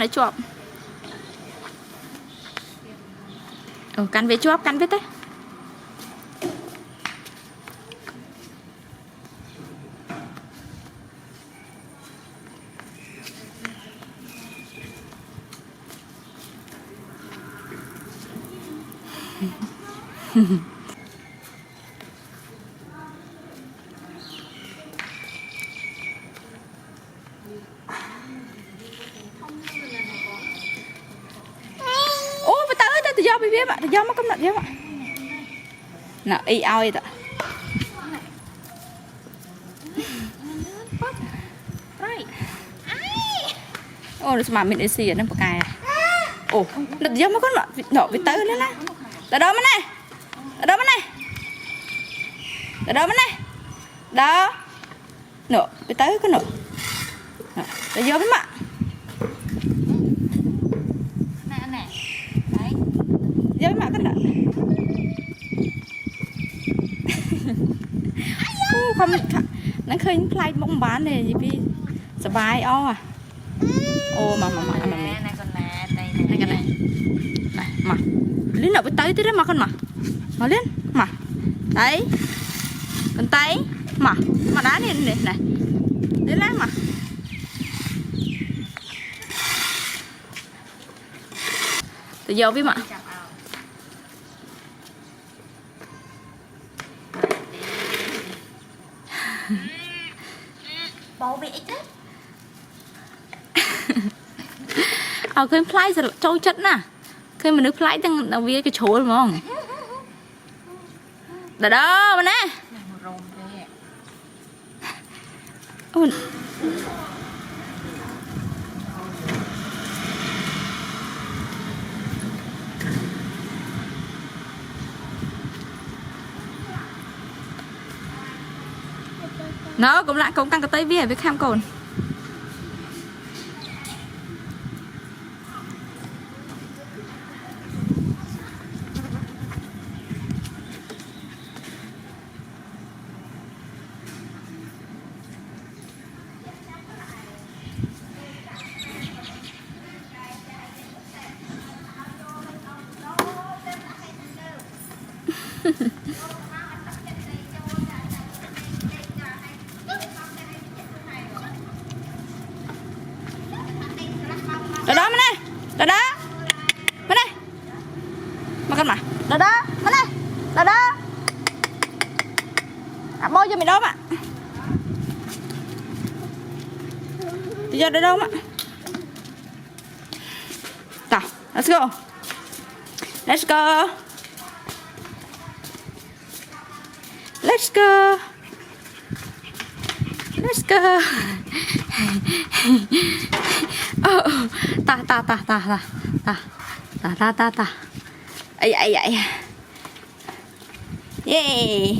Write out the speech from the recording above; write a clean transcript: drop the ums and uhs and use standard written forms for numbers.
lại chọp cắn về chọp cắn về thế tự do bị viêm ạ, tự do mắc công nặng viêm ạ. Nào, y ao vậy ạ. Ồ, mà mình đi xì ở đây một cái à. Ồ, tự do mắc công nặng, nọ bị tới lên nè. Đó đó này. Đó này. Đó này. Đó. Nọ, bị tới cái nọ. Tự do với mạng. Với mà cái này không nó khơi play bóng bán này vì sờ bài o à ô mà mẹ này cái này này mà lên nào với tới đấy mà con mà lên mà đấy con tay mà đá này này lên lá mà tự do với mà bố bị ít khơi play rồi trâu chất nè khơi mà nước play tăng đầu viên cái chỗ đúng không đó đó mà nè nó cũng lại cũng tăng cái tay với kham cồn đó mà này đó mà này mà con mà đó mà này đó bôi cho mày đó mà đi ra đâu mà nào let's go let's go let's go let's go ta ấy yeah